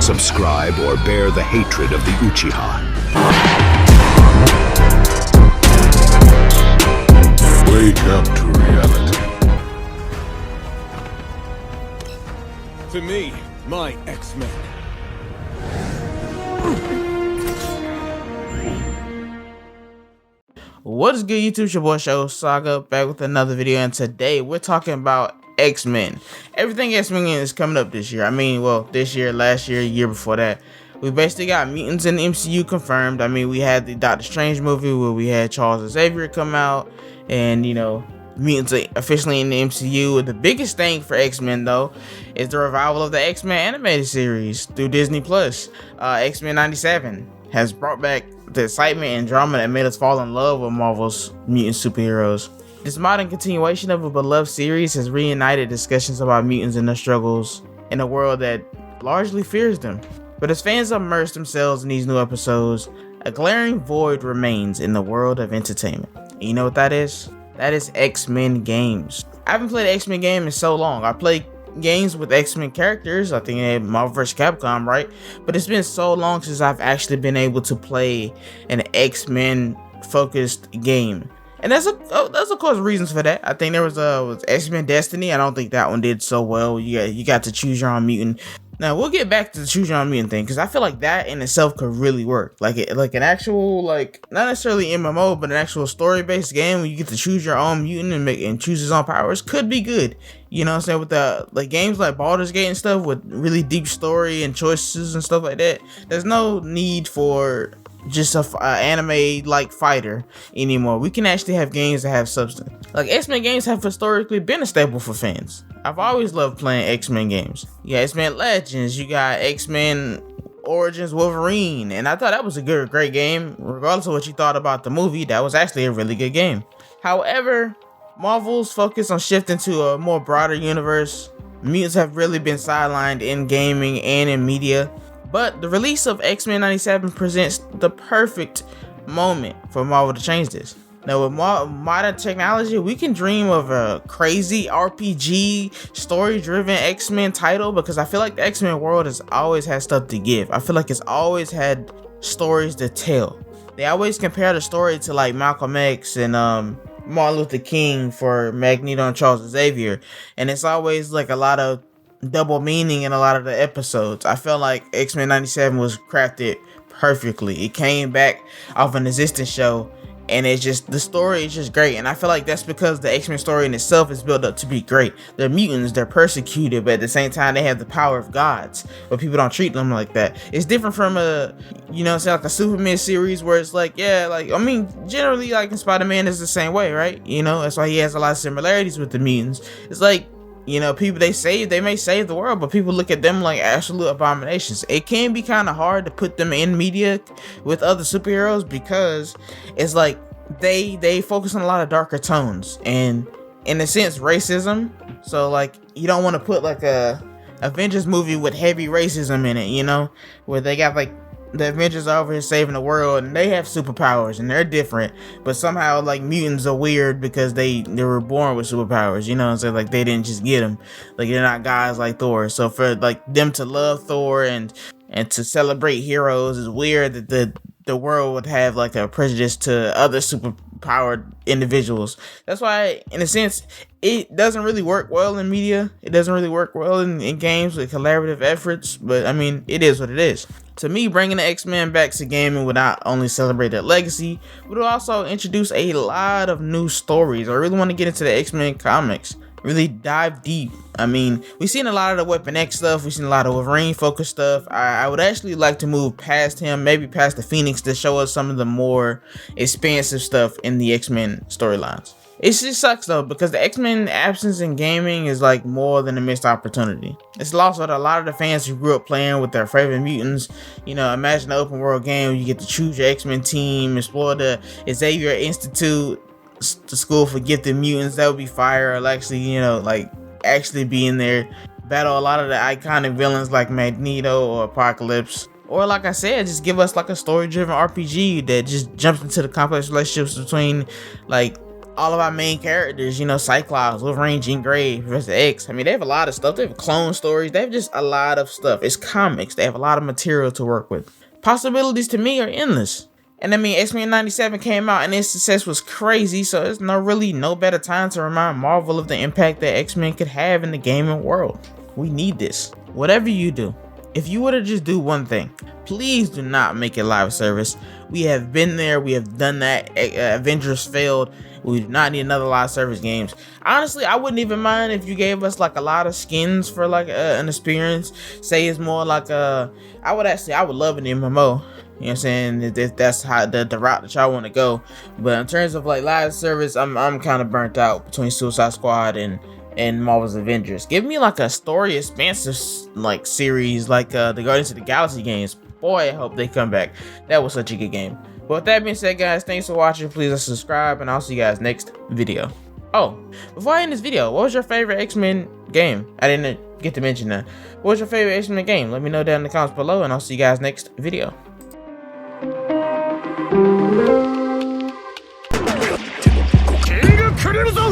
subscribe, or bear the hatred of the Uchiha. Wake up to reality. To me, my X-Men. What is good, YouTube? It's your boy ShoSaga back with another video, and today we're talking about X-Men. Everything X-Men is coming up this year. I mean, well, this year, last year, year before that. We basically got mutants in the MCU confirmed. I mean, we had the Doctor Strange movie where we had Charles Xavier come out, and you know, mutants are officially in the MCU. The biggest thing for X-Men though is the revival of the X-Men animated series through Disney Plus. X-Men 97 has brought back the excitement and drama that made us fall in love with Marvel's mutant superheroes. This modern continuation of a beloved series has reunited discussions about mutants and their struggles in a world that largely fears them. But as fans immerse themselves in these new episodes, a glaring void remains in the world of entertainment. And you know what that is? That is X-Men games. I haven't played an X-Men game in so long. I played games with X-Men characters. I think they had Marvel vs. Capcom, right? But it's been so long since I've actually been able to play an X-Men focused game. And there's of course reasons for that. I think there was X-Men Destiny. I don't think that one did so well. You got to choose your own mutant. Now we'll get back to the choose your own mutant thing, because I feel like that in itself could really work. Like an actual, like, not necessarily MMO, but an actual story-based game where you get to choose your own mutant and choose his own powers could be good. You know what I'm saying? With the like games like Baldur's Gate and stuff with really deep story and choices and stuff like that, there's no need for just a anime like fighter anymore. We can actually have games that have substance. Like X-Men games have historically been a staple for fans. I've always loved playing X-Men games. You got X-Men Legends, you got X-Men Origins Wolverine, and I thought that was a great game. Regardless of what you thought about the movie, that was actually a really good game. However, Marvel's focus on shifting to a more broader universe, mutants have really been sidelined in gaming and in media. But the release of X-Men 97 presents the perfect moment for Marvel to change this. Now with modern technology, we can dream of a crazy RPG story-driven X-Men title, because I feel like the X-Men world has always had stuff to give. I feel like it's always had stories to tell. They always compare the story to like Malcolm X and Martin Luther King for Magneto and Charles Xavier, and it's always like a lot of double meaning in a lot of the episodes. I felt like X-Men 97 was crafted perfectly. It came back off an existing show, and it's just, the story is just great. And I feel like that's because the X-Men story in itself is built up to be great. They're mutants, they're persecuted, but at the same time they have the power of gods, but people don't treat them like that. It's different from a, you know, like a Superman series where it's like, yeah, like, I mean, generally like in Spider-Man is the same way, right? You know, that's why he has a lot of similarities with the mutants. It's like, you know, people they may save the world, but people look at them like absolute abominations. It can be kind of hard to put them in media with other superheroes, because it's like they focus on a lot of darker tones and, in a sense, racism. So like you don't want to put like a Avengers movie with heavy racism in it, you know, where they got like the Avengers are over here saving the world and they have superpowers and they're different, but somehow like mutants are weird because they were born with superpowers, you know what I'm saying? Like they didn't just get them, like they're not guys like Thor. So for like them to love Thor and to celebrate heroes is weird that the world would have like a prejudice to other superpowered individuals. That's why, in a sense, it doesn't really work well in media. It doesn't really work well in games with collaborative efforts, but I mean, it is what it is. To me, bringing the X-Men back to gaming would not only celebrate their legacy, but it would also introduce a lot of new stories. I really want to get into the X-Men comics, really dive deep. I mean, we've seen a lot of the Weapon X stuff, we've seen a lot of Wolverine focused stuff. I would actually like to move past him, maybe past the Phoenix, to show us some of the more expansive stuff in the X-Men storylines. It just sucks though, because the X-Men absence in gaming is like more than a missed opportunity. It's lost with a lot of the fans who grew up playing with their favorite mutants. You know, imagine an open world game where you get to choose your X-Men team, explore the Xavier Institute, the school for gifted mutants. That would be fire. Or actually, you know, like actually be in there, battle a lot of the iconic villains like Magneto or Apocalypse. Or like I said, just give us like a story-driven RPG that just jumps into the complex relationships between like all of our main characters, you know, Cyclops, Wolverine, Jean Grey, Professor X. I mean, they have a lot of stuff. They have clone stories. They have just a lot of stuff. It's comics. They have a lot of material to work with. Possibilities to me are endless. And I mean, X-Men 97 came out and its success was crazy, so there's no better time to remind Marvel of the impact that X-Men could have in the gaming world. We need this. Whatever you do, if you were to just do one thing, please do not make it live service. We have been there. We have done that. Avengers failed. We do not need another live service games. Honestly, I wouldn't even mind if you gave us like a lot of skins for like an experience. Say it's more like I would love an MMO. You know what I'm saying? If that's how the route that y'all want to go. But in terms of like live service, I'm kind of burnt out between Suicide Squad and Marvel's Avengers. Give me like a story expansive like series like the Guardians of the Galaxy games. Boy, I hope they come back. That was such a good game. But with that being said, guys, thanks for watching. Please subscribe, and I'll see you guys next video. Oh, before I end this video, what was your favorite X-Men game? I didn't get to mention that. What was your favorite X-Men game? Let me know down in the comments below, and I'll see you guys next video. 剣がくれるぞ